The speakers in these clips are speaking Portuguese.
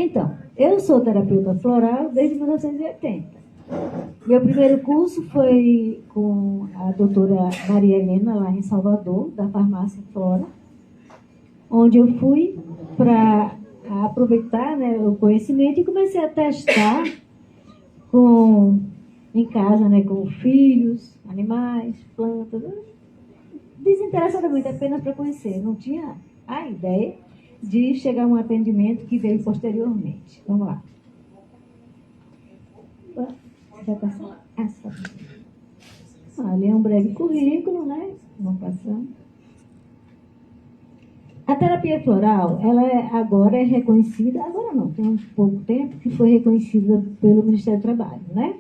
Então, eu sou terapeuta floral desde 1980. Meu primeiro curso foi com a doutora Maria Helena, lá em Salvador, da farmácia Flora, onde eu fui para aproveitar, né, o conhecimento e comecei a testar em casa, né, com filhos, animais, plantas, desinteressadamente, apenas para conhecer. Não tinha a ideia de chegar a um atendimento que veio posteriormente. Vamos lá. Vai passar? Ali é um breve currículo, né? Vamos passando. A terapia floral, agora é reconhecida, agora não, tem um pouco tempo que foi reconhecida pelo Ministério do Trabalho, né?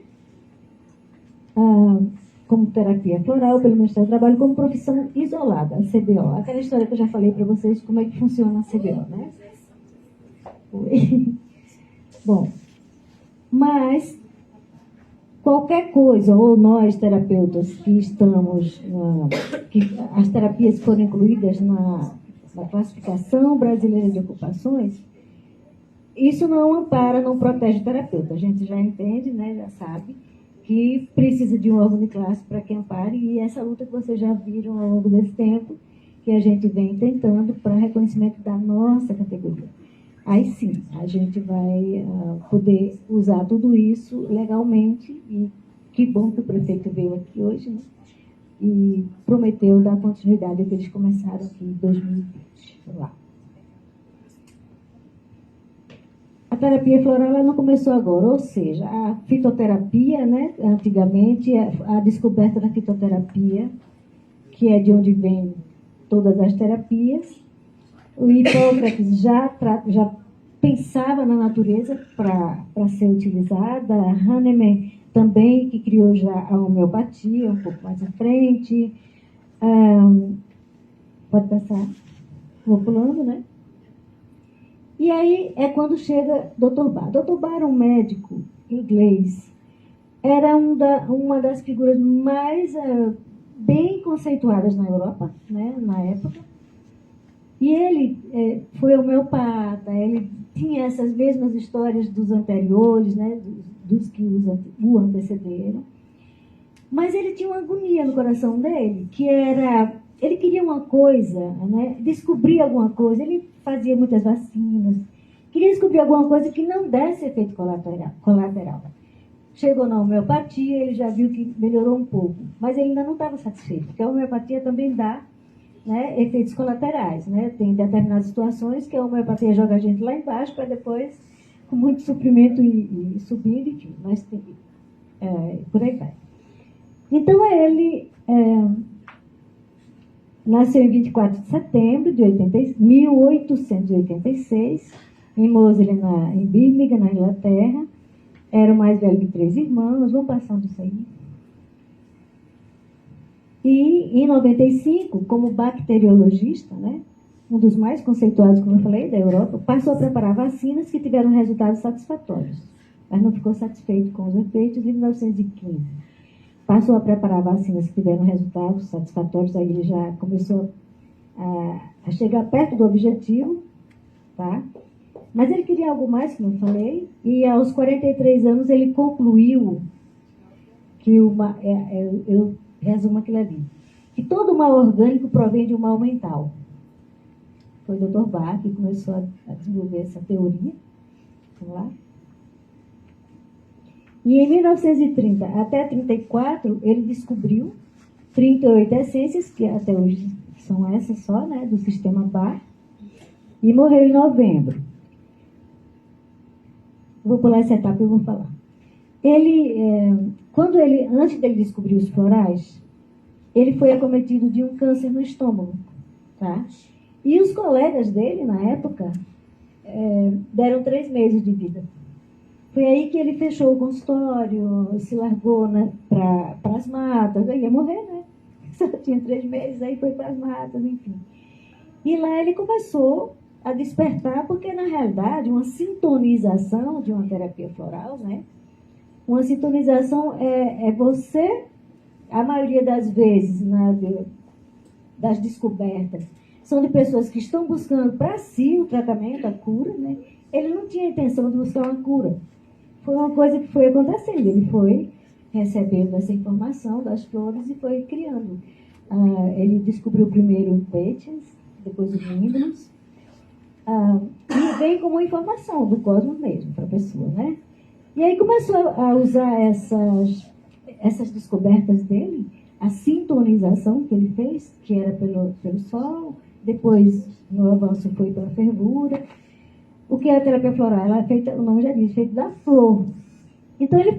Como terapia floral, pelo Ministério do Trabalho, como profissão isolada, a CBO. Aquela história que eu já falei para vocês, como é que funciona a CBO, né? Bom, mas qualquer coisa, ou nós terapeutas que estamos, que as terapias foram incluídas na classificação brasileira de ocupações, isso não ampara, não protege o terapeuta. A gente já entende, né, já sabe, que precisa de um órgão de classe para que ampare, e essa luta que vocês já viram ao longo desse tempo, que a gente vem tentando para reconhecimento da nossa categoria. Aí sim, a gente vai poder usar tudo isso legalmente, e que bom que o prefeito veio aqui hoje, né? E prometeu dar continuidade ao que eles começaram aqui em 2020. Vamos lá. A terapia floral ela não começou agora, ou seja, a fitoterapia, né? Antigamente, a descoberta da fitoterapia, que é de onde vem todas as terapias. O Hipócrates já pensava na natureza para ser utilizada. Hahnemann também, que criou já a homeopatia, um pouco mais à frente. Pode passar. Vou pulando, né? E aí é quando chega Dr. Barr. Dr. Barr era um médico inglês. Era uma das figuras mais bem conceituadas na Europa, né, na época. E ele foi homeopata, ele tinha essas mesmas histórias dos anteriores, né, dos que o antecederam. Mas ele tinha uma agonia no coração dele, que era... Ele queria uma coisa, né, descobrir alguma coisa. Ele fazia muitas vacinas. Queria descobrir alguma coisa que não desse efeito colateral. Chegou na homeopatia, ele já viu que melhorou um pouco. Mas ele ainda não estava satisfeito, porque a homeopatia também dá, né, efeitos colaterais, né? Tem determinadas situações que a homeopatia joga a gente lá embaixo para depois, com muito sofrimento e subindo, enfim, mas por aí vai. Então ele nasceu em 24 de setembro de 1886, em Moseley, em Birmingham, na Inglaterra. Era o mais velho de 3 irmãos. Vamos passando isso aí. E, em 95, como bacteriologista, né, um dos mais conceituados, como eu falei, da Europa, passou a preparar vacinas que tiveram resultados satisfatórios, mas não ficou satisfeito com os efeitos. Em 1915, passou a preparar vacinas que tiveram resultados satisfatórios. Aí ele já começou a chegar perto do objetivo, tá? Mas ele queria algo mais, como eu falei, e aos 43 anos ele concluiu que eu resumo aquilo ali, que todo mal orgânico provém de um mal mental. Foi o Dr. Barr que começou a desenvolver essa teoria. Vamos lá. E em 1930 até 34, ele descobriu 38 essências, que até hoje são essas só, né, do sistema Barr, e morreu em novembro. Vou pular essa etapa e vou falar. Antes dele descobrir os florais, ele foi acometido de um câncer no estômago, tá? E os colegas dele, na época, deram 3 meses de vida. Foi aí que ele fechou o consultório, se largou, né, para as matas. Aí ia morrer, né? Só tinha 3 meses, aí foi para as matas, enfim. E lá ele começou a despertar, porque, na realidade, uma sintonização de uma terapia floral, né? Uma sintonização é você, a maioria das vezes, das descobertas, são de pessoas que estão buscando para si o tratamento, a cura, né? Ele não tinha intenção de buscar uma cura. Foi uma coisa que foi acontecendo. Ele foi recebendo essa informação das flores e foi criando. Ele descobriu primeiro o Peixes, depois o Nímbolos, e veio como informação do cosmos mesmo para a pessoa, né? E aí começou a usar essas descobertas dele, a sintonização que ele fez, que era pelo Sol, depois no avanço foi pela fervura. O que é a terapia floral? Ela é feita, o nome já diz, feita da flor. Então ele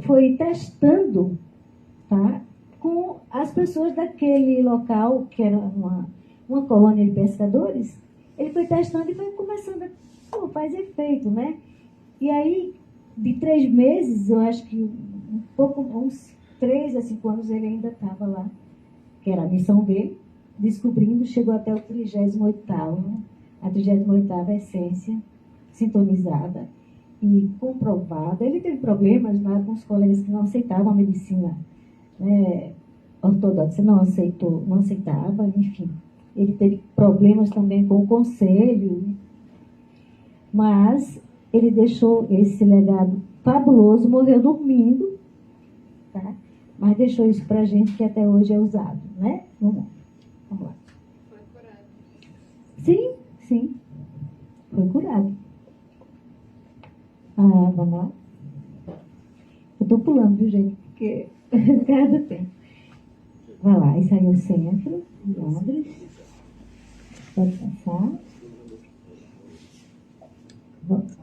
foi testando, tá, com as pessoas daquele local, que era uma colônia de pescadores. Ele foi testando e foi começando a... faz efeito, né? E aí, de 3 meses, eu acho que uns 3 a 5 anos ele ainda estava lá, que era a missão dele, descobrindo, chegou até o 38º, a 38ª essência sintonizada e comprovada. Ele teve problemas lá com os colegas que não aceitavam a medicina, né, ortodoxa, não aceitava, enfim. Ele teve problemas também com o conselho, mas ele deixou esse legado fabuloso, morreu dormindo, tá? Mas deixou isso pra gente que até hoje é usado, né? Vamos lá. Foi curado. Sim, sim. Foi curado. Vamos lá. Eu tô pulando, viu, gente? Porque cada tempo. Vai lá, isso aí é o centro de Londres. Pode passar. Vamos.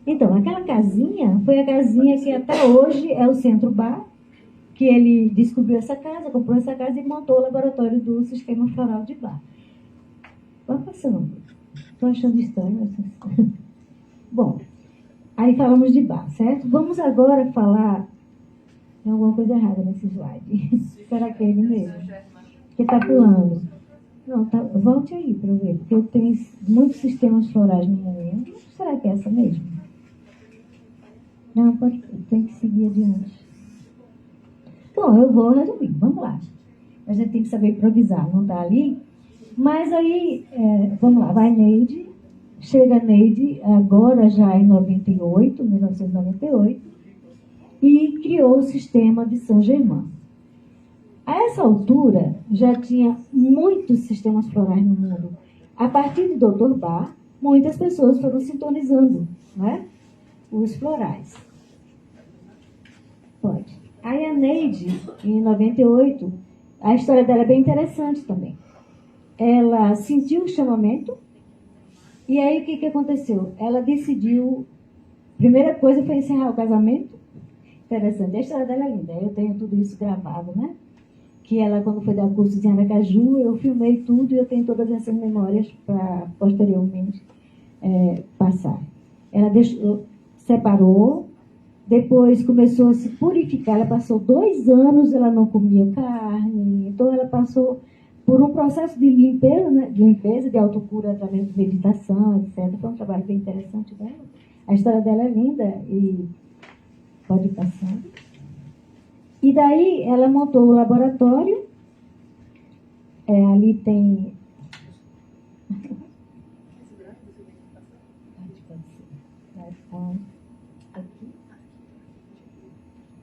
Então, aquela casinha foi a casinha que até hoje é o Centro Bar, que ele descobriu essa casa, comprou essa casa e montou o laboratório do sistema floral de Bar. Vai passando. Estou achando estranho. Bom, aí falamos de Bar, certo? Vamos agora falar... Tem alguma coisa errada nesse slide. Será que é ele mesmo? Que está pulando. Não, tá, volte aí para ver, porque eu tenho muitos sistemas florais no mundo. Será que é essa mesmo? Não, tem que seguir adiante. Bom, eu vou resumir, vamos lá. A gente tem que saber improvisar, não está ali? Mas aí, vamos lá, vai Neide. Chega Neide, agora já em 1998, e criou o sistema de Saint-Germain. A essa altura, já tinha muitos sistemas florais no mundo. A partir de Dr. Bar, muitas pessoas foram sintonizando, né, os florais. Pode. Aí a Neide, em 98, a história dela é bem interessante também. Ela sentiu o chamamento, e aí o que aconteceu? Ela decidiu, primeira coisa foi encerrar o casamento. Interessante, a história dela é linda, eu tenho tudo isso gravado, né? Que ela, quando foi dar curso em Aracaju, eu filmei tudo e eu tenho todas essas memórias para posteriormente passar. Ela separou, depois começou a se purificar, ela passou 2 anos, ela não comia carne, então ela passou por um processo de limpeza, né, de autocura através de meditação, etc. Foi um trabalho bem interessante dela. A história dela é linda e pode ir passando. E daí ela montou o laboratório. Ali tem... Aqui.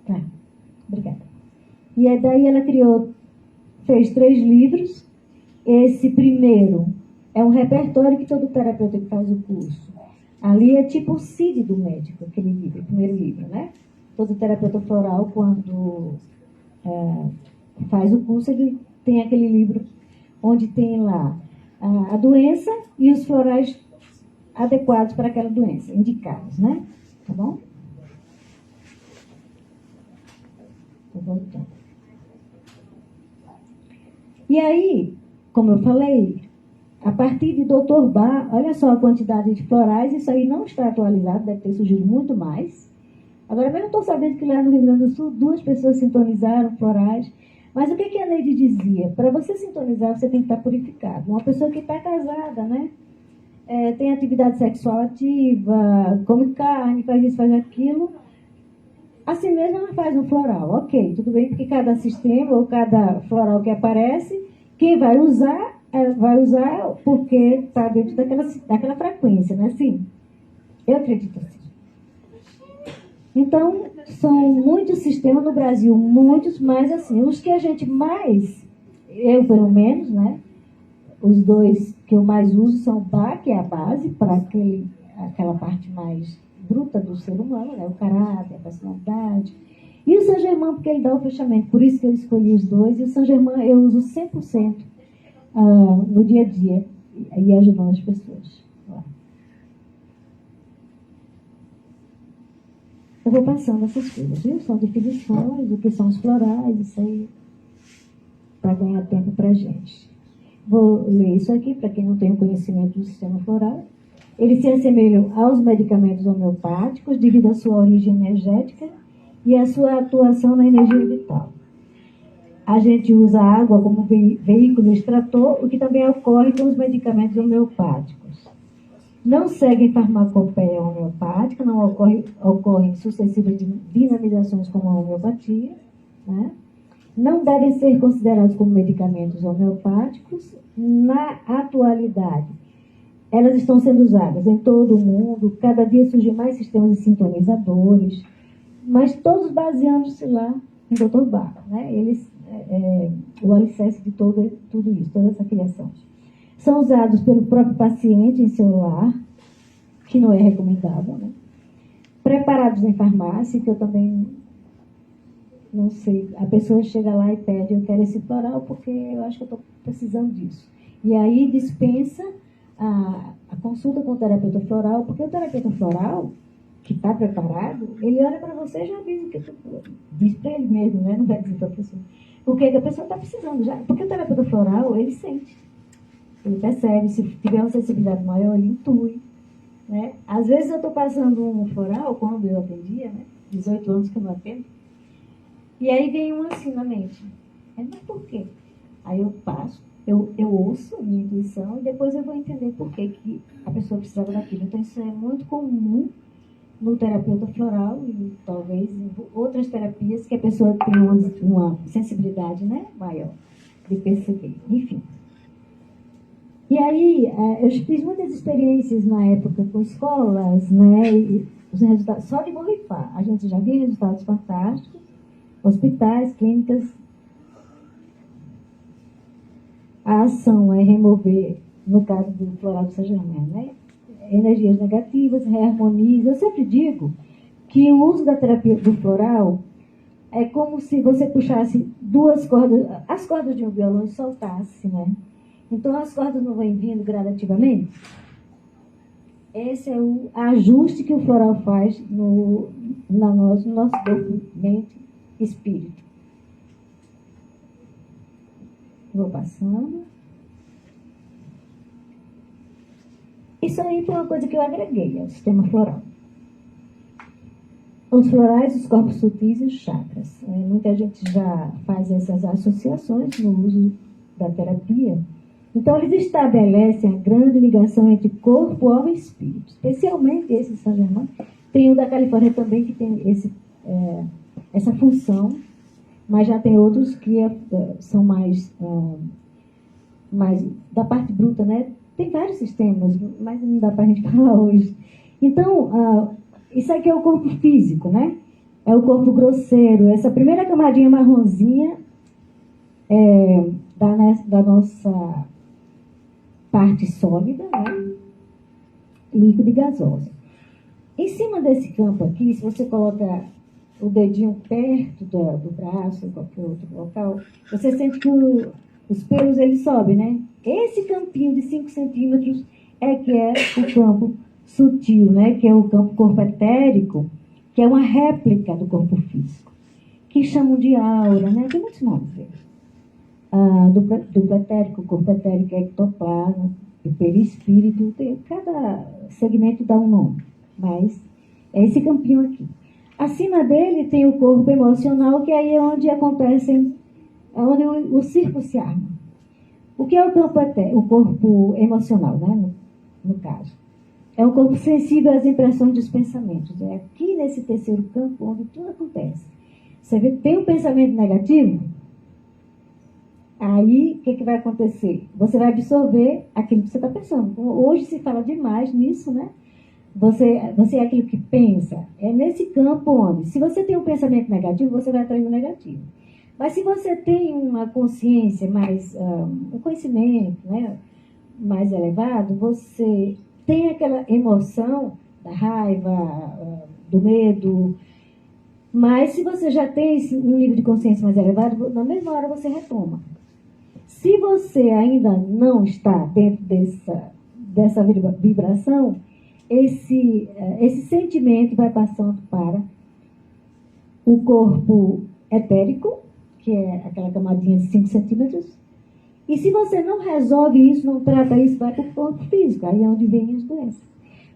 Tá, obrigada. E aí daí ela fez 3 livros. Esse primeiro é um repertório que todo terapeuta que faz o curso. Ali é tipo o CID do médico, aquele livro, o primeiro livro, né? Todo terapeuta floral, quando faz o curso, ele tem aquele livro onde tem lá a doença e os florais adequados para aquela doença, indicados, né? Tá bom? Tô voltando. E aí, como eu falei, a partir de Dr. Bar, olha só a quantidade de florais, isso aí não está atualizado, deve ter surgido muito mais. Agora mesmo eu estou sabendo que lá no Rio Grande do Sul 2 pessoas sintonizaram florais. Mas o que a Neide dizia? Para você sintonizar, você tem que estar purificado. Uma pessoa que está casada, né? Tem atividade sexual ativa, come carne, faz isso, faz aquilo. Assim mesmo ela faz um floral. Ok, tudo bem, porque cada sistema ou cada floral que aparece, quem vai usar vai usar porque está dentro daquela frequência, né? Assim, eu acredito assim. Então, são muitos sistemas no Brasil, muitos, mas assim, os que a gente mais, eu pelo menos, né? Os dois que eu mais uso são o Bach, que é a base, para aquela parte mais bruta do ser humano, né? O caráter, a personalidade. E o Saint-Germain, porque ele dá o fechamento. Por isso que eu escolhi os dois. E o Saint-Germain eu uso 100% no dia a dia e ajudando as pessoas. Eu vou passando essas coisas, viu? São definições, o que são os florais, isso aí, para ganhar tempo para a gente. Vou ler isso aqui, para quem não tem o conhecimento do sistema floral. Eles se assemelham aos medicamentos homeopáticos devido à sua origem energética e à sua atuação na energia vital. A gente usa a água como veículo extrator, o que também ocorre com os medicamentos homeopáticos. Não seguem farmacopeia homeopática, não ocorrem sucessivas dinamizações como a homeopatia, né? Não devem ser considerados como medicamentos homeopáticos na atualidade. Elas estão sendo usadas em todo o mundo, cada dia surgem mais sistemas de sintonizadores, mas todos baseando-se lá em Dr. Bach, né? O alicerce de tudo isso, toda essa criação. São usados pelo próprio paciente em seu lar, que não é recomendável, né? Preparados em farmácia, que eu também não sei. A pessoa chega lá e pede, eu quero esse floral porque eu acho que eu estou precisando disso. E aí dispensa a consulta com o terapeuta floral, porque o terapeuta floral, que está preparado, ele olha para você e já diz o que diz para ele mesmo, né? Não vai dizer para a pessoa. O que a pessoa está precisando já. Porque o terapeuta floral, ele sente. Ele percebe, se tiver uma sensibilidade maior, ele intui. Né? Às vezes eu estou passando um floral, quando eu atendia, né? 18 anos que eu não atendo, e aí vem um assim na mente. Mas por quê? Aí eu passo, eu ouço a minha intuição e depois eu vou entender por que a pessoa precisava daquilo. Então isso é muito comum no terapeuta floral e talvez em outras terapias que a pessoa tem uma sensibilidade, né, maior de perceber. Enfim. E aí, eu fiz muitas experiências na época com escolas, né? E os resultados, só de borrifar, a gente já viu resultados fantásticos, hospitais, clínicas. A ação é remover, no caso do floral do Saint-Germain, né? Energias negativas, reharmoniza. Eu sempre digo que o uso da terapia do floral é como se você puxasse duas cordas, as cordas de um violão e soltasse, né? Então, as cordas não vão vindo gradativamente. Esse é o ajuste que o floral faz no nosso corpo, mente e espírito. Vou passando. Isso aí foi uma coisa que eu agreguei ao sistema floral. Os florais, os corpos sutis e os chakras. Muita gente já faz essas associações no uso da terapia. Então, eles estabelecem a grande ligação entre corpo, alma e espírito. Especialmente esse Saint-Germain. Tem o da Califórnia também, que tem essa função, mas já tem outros que são mais da parte bruta, né? Tem vários sistemas, mas não dá para a gente falar hoje. Então, isso aqui é o corpo físico, né? É o corpo grosseiro. Essa primeira camadinha marronzinha da nossa parte sólida, né? Líquida e gasosa. Em cima desse campo aqui, se você coloca o dedinho perto do braço, ou qualquer outro local, você sente que os pelos eles sobem, né? Esse campinho de 5 centímetros que é o campo sutil, né? Que é o campo corpo etérico, que é uma réplica do corpo físico, que chamam de aura, né? Tem muitos nomes deles. Duplo etérico, corpo etérico, ectoplasma, perispírito, cada segmento dá um nome, mas é esse campinho aqui. Acima dele tem o corpo emocional, que aí é onde acontecem, onde o circo se arma. O que é o campo etérico? O corpo emocional, né, no caso. É um corpo sensível às impressões dos pensamentos. É aqui nesse terceiro campo onde tudo acontece. Você vê, tem um pensamento negativo, Aí, o que vai acontecer? Você vai absorver aquilo que você está pensando. Hoje se fala demais nisso, né? Você é aquilo que pensa. É nesse campo onde, se você tem um pensamento negativo, você vai atrair o negativo. Mas se você tem uma consciência mais, um conhecimento, né, mais elevado, você tem aquela emoção da raiva, do medo. Mas se você já tem um nível de consciência mais elevado, na mesma hora você retoma. Se você ainda não está dentro dessa vibração, esse sentimento vai passando para o corpo etérico, que é aquela camadinha de 5 centímetros. E se você não resolve isso, não trata isso, vai para o corpo físico, aí é onde vem as doenças.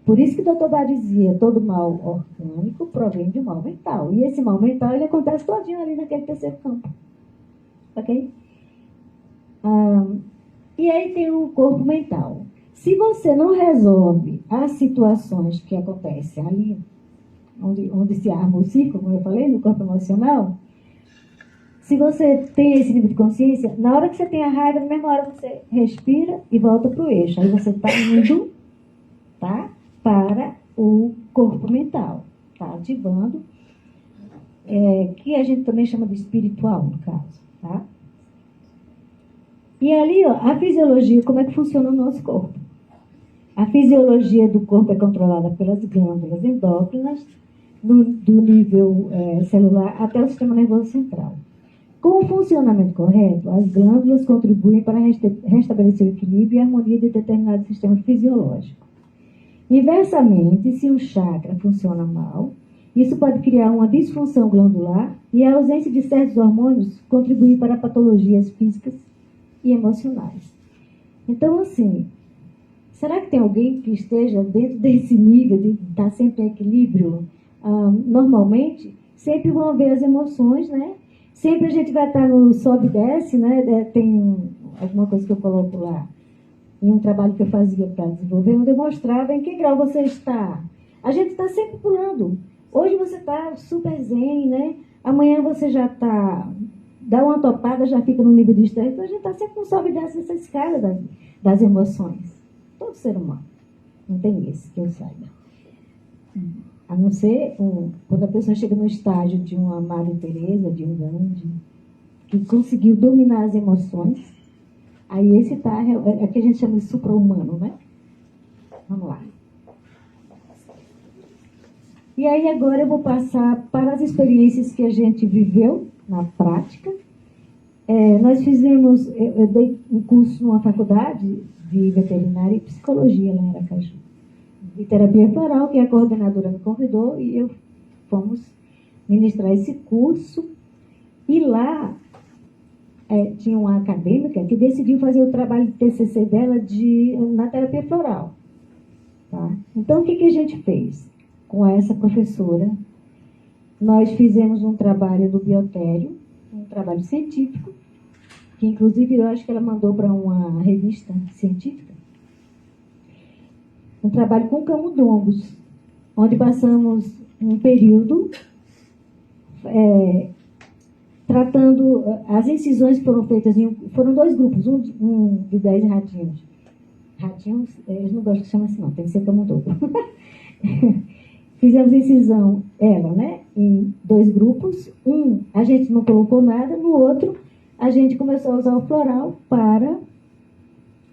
Por isso que o Dr. Bá dizia, todo mal orgânico provém de um mal mental. E esse mal mental, ele acontece todinho ali naquele terceiro campo. Ok? E aí tem o corpo mental. Se você não resolve as situações que acontecem ali, onde se arma o círculo, como eu falei, no corpo emocional, se você tem esse nível de consciência, na hora que você tem a raiva, na mesma hora você respira e volta para o eixo. Aí você está indo, tá, para o corpo mental. Está ativando, que a gente também chama de espiritual, no caso. Tá? E ali, ó, a fisiologia, como é que funciona o nosso corpo? A fisiologia do corpo é controlada pelas glândulas endócrinas, do nível celular até o sistema nervoso central. Com o funcionamento correto, as glândulas contribuem para restabelecer o equilíbrio e a harmonia de determinado sistema fisiológico. Inversamente, se o chakra funciona mal, isso pode criar uma disfunção glandular e a ausência de certos hormônios contribui para patologias físicas e emocionais. Então, assim, será que tem alguém que esteja dentro desse nível de estar sempre em equilíbrio? Normalmente, sempre vão haver as emoções, né? Sempre a gente vai estar no sobe e desce, né? Tem alguma coisa que eu coloco lá, em um trabalho que eu fazia para desenvolver, onde eu mostrava em que grau você está. A gente está sempre pulando. Hoje você está super zen, né? Amanhã você já está... Dá uma topada, já fica no nível de estresse. Então a gente está sempre no sobe e desce nessa escala das emoções. Todo ser humano. Não tem esse que eu saiba. A não ser quando a pessoa chega no estágio de uma Madre Teresa, de um Gandhi, que conseguiu dominar as emoções, aí esse tá, é que a gente chama de supra-humano, né? Vamos lá. E aí agora eu vou passar para as experiências que a gente viveu na prática. Nós fizemos, eu dei um curso numa faculdade de veterinária e psicologia lá em Aracaju, de terapia floral, que a coordenadora me convidou e eu fomos ministrar esse curso. E lá tinha uma acadêmica que decidiu fazer o trabalho de TCC dela na terapia floral. Tá? Então, o que a gente fez com essa professora? Nós fizemos um trabalho do biotério, um trabalho científico, que inclusive eu acho que ela mandou para uma revista científica, um trabalho com camundongos, onde passamos um período tratando, as incisões foram feitas foram 2 grupos, um de 10 ratinhos. Ratinhos, eles não gostam que chama assim não, tem que ser camundongo. Fizemos incisão, né, em 2 grupos. A gente não colocou nada, no outro, a gente começou a usar o floral para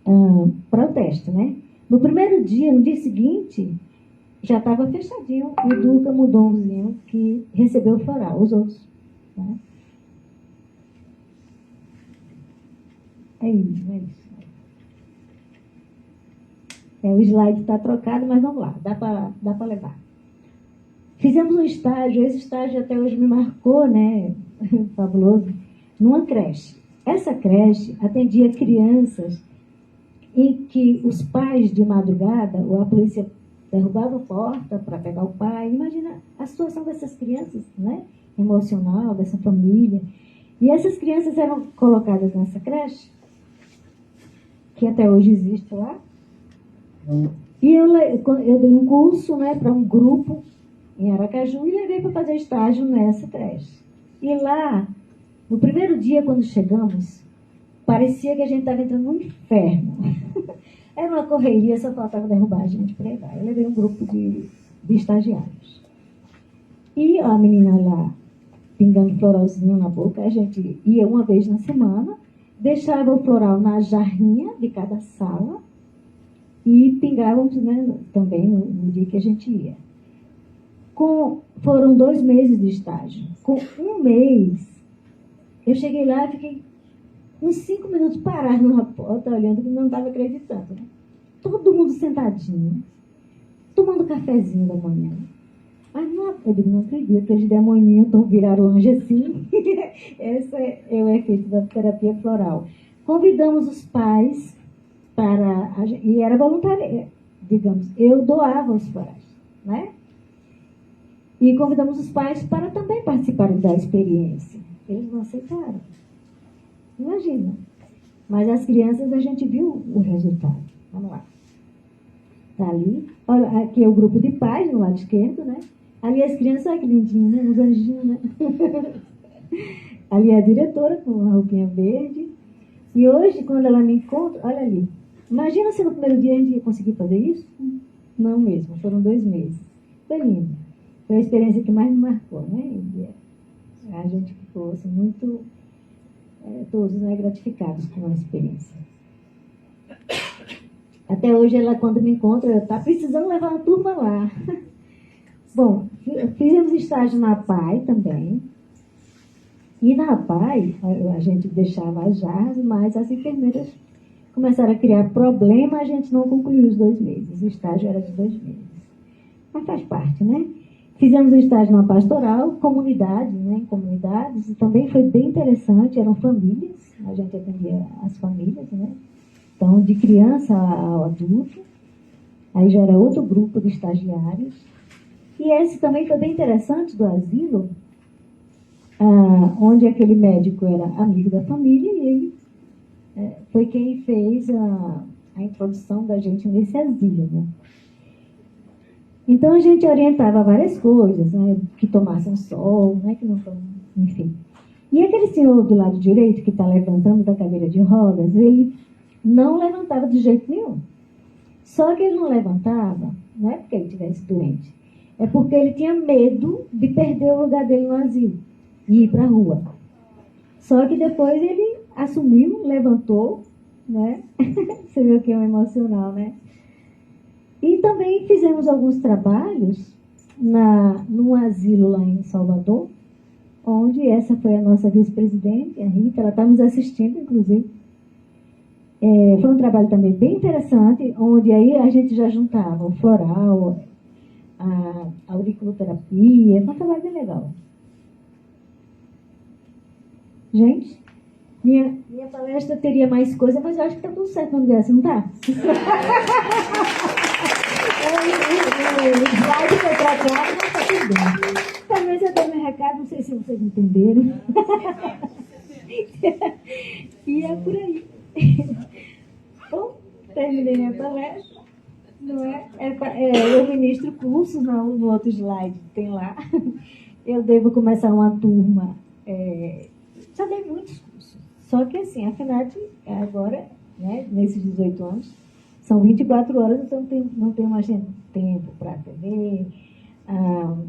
o teste, né? No primeiro dia, no dia seguinte, já estava fechadinho o do camundongozinho que recebeu o floral, os outros. Né? É isso. O slide está trocado, mas vamos lá, dá para levar. Fizemos um estágio, esse estágio até hoje me marcou, né? Fabuloso, numa creche. Essa creche atendia crianças em que os pais de madrugada, ou a polícia derrubava a porta para pegar o pai. Imagina a situação dessas crianças, né? Emocional, dessa família. E essas crianças eram colocadas nessa creche, que até hoje existe lá. E eu dei um curso, né, para um grupo em Aracaju e levei para fazer estágio nessa creche. E lá, no primeiro dia, quando chegamos, parecia que a gente estava entrando no inferno. Era uma correria, só faltava derrubar a gente por aí vai. Eu levei um grupo de estagiários. E a menina lá, pingando floralzinho na boca, a gente ia uma vez na semana, deixava o floral na jarrinha de cada sala e pingávamos, né, também no dia que a gente ia. Foram 2 meses de estágio. Com 1 mês, eu cheguei lá e fiquei uns 5 minutos parado na porta, olhando, que não estava acreditando. Né? Todo mundo sentadinho, tomando cafezinho da manhã. Mas eu digo, não acredito, eles de amanhã viraram anjo assim. Esse é o efeito da terapia floral. Convidamos os pais e era voluntário, digamos, eu doava os florais, né? E convidamos os pais para também participarem da experiência. Eles não aceitaram. Imagina. Mas as crianças, a gente viu o resultado. Vamos lá. Está ali. Olha, aqui é o grupo de pais, no lado esquerdo, né? Ali as crianças, olha que lindinho, né? Os anjinhos, né? Ali é a diretora, com a roupinha verde. E hoje, quando ela me encontra, olha ali. Imagina se no primeiro dia a gente ia conseguir fazer isso? Não mesmo. Foram 2 meses. Foi lindo. Foi a experiência que mais me marcou, né? E a gente ficou assim, muito... todos, né, gratificados com a experiência. Até hoje, ela, quando me encontra, está precisando levar uma turma lá. Bom, fizemos estágio na PAI também. E na PAI, a gente deixava as jarras, mas as enfermeiras começaram a criar problema, a gente não concluiu os 2 meses. O estágio era de 2 meses. Mas faz parte, né? Fizemos um estágio na pastoral, comunidades, né? Em comunidades, e também foi bem interessante, eram famílias, a gente atendia as famílias, né? Então, de criança ao adulto, aí já era outro grupo de estagiários. E esse também foi bem interessante, do asilo, onde aquele médico era amigo da família e ele foi quem fez a introdução da gente nesse asilo, né? Então a gente orientava várias coisas, né? Que tomassem sol, né? Que não enfim. E aquele senhor do lado direito que está levantando da cadeira de rodas, ele não levantava de jeito nenhum. Só que ele não levantava, não é porque ele estivesse doente, é porque ele tinha medo de perder o lugar dele no asilo e ir para a rua. Só que depois ele assumiu, levantou, né? Você viu que é um emocional, né? E também fizemos alguns trabalhos num asilo lá em Salvador, onde essa foi a nossa vice-presidente, a Rita, ela está nos assistindo, inclusive. Foi um trabalho também bem interessante, onde aí a gente já juntava o floral, a auriculoterapia, foi um trabalho bem legal. Gente, minha palestra teria mais coisa, mas eu acho que está tudo certo no universo, não está? O slide foi trocado, mas está tudo bem. Talvez eu dê meu recado, não sei se vocês entenderam. E é por aí. Bom, terminei minha palestra. Não é? Eu ministro cursos no outro slide, tem lá. Eu devo começar uma turma. Já dei muitos cursos. Só que assim, a FENAT agora, né, nesses 18 anos, são 24 horas, então não tenho mais tempo para atender,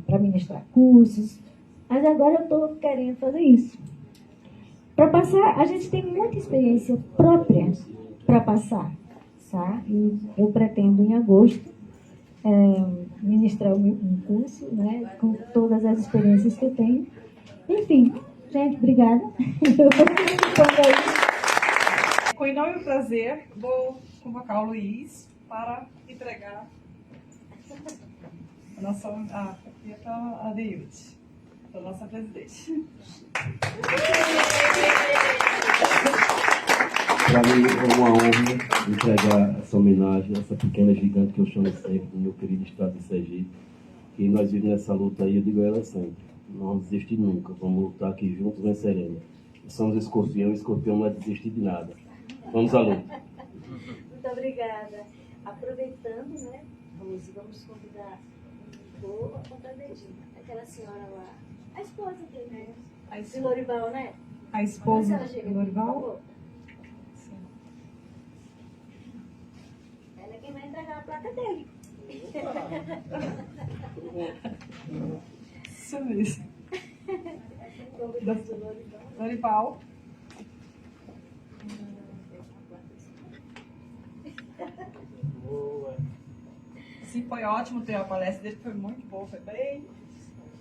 para ministrar cursos. Mas agora eu estou querendo fazer isso. Para passar, a gente tem muita experiência própria para passar. Tá? E eu pretendo, em agosto, ministrar um curso, né, com todas as experiências que eu tenho. Enfim, gente, obrigada. Com enorme prazer, vou convocar o Luiz para entregar a nossa Adeilde, a nossa presidente. Para mim é uma honra entregar essa homenagem a essa pequena gigante que eu chamo sempre do meu querido estado de Sergipe. E nós vivemos nessa luta aí, eu digo a ela sempre, não vamos desistir nunca, vamos lutar aqui juntos, venceremos. Somos escorpião, e escorpião não é desistir de nada. Vamos à luta. Muito obrigada. Aproveitando, né, vamos convidar a Dedinha, aquela senhora lá, a esposa dele, né? De Lorival, né? A esposa de Lorival? dele. Isso mesmo. Dorival. Boa. Sim, foi ótimo ter a palestra dele, foi muito boa, foi bem.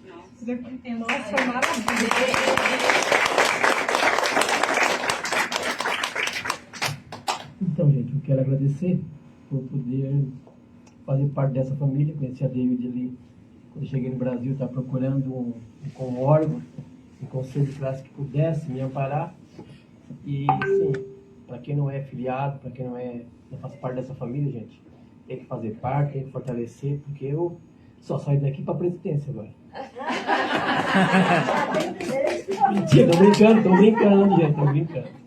Nossa, foi maravilhoso. Então, gente, eu quero agradecer por poder fazer parte dessa família. Conheci a David ali quando eu cheguei no Brasil, estava procurando um órgão, um conselho de classe que pudesse me amparar. E, sim, para quem não é filiado, para quem não faz parte dessa família, gente, tem que fazer parte, tem que fortalecer, porque eu só saio daqui para a presidência agora. Mentira, tô brincando, gente, tô brincando.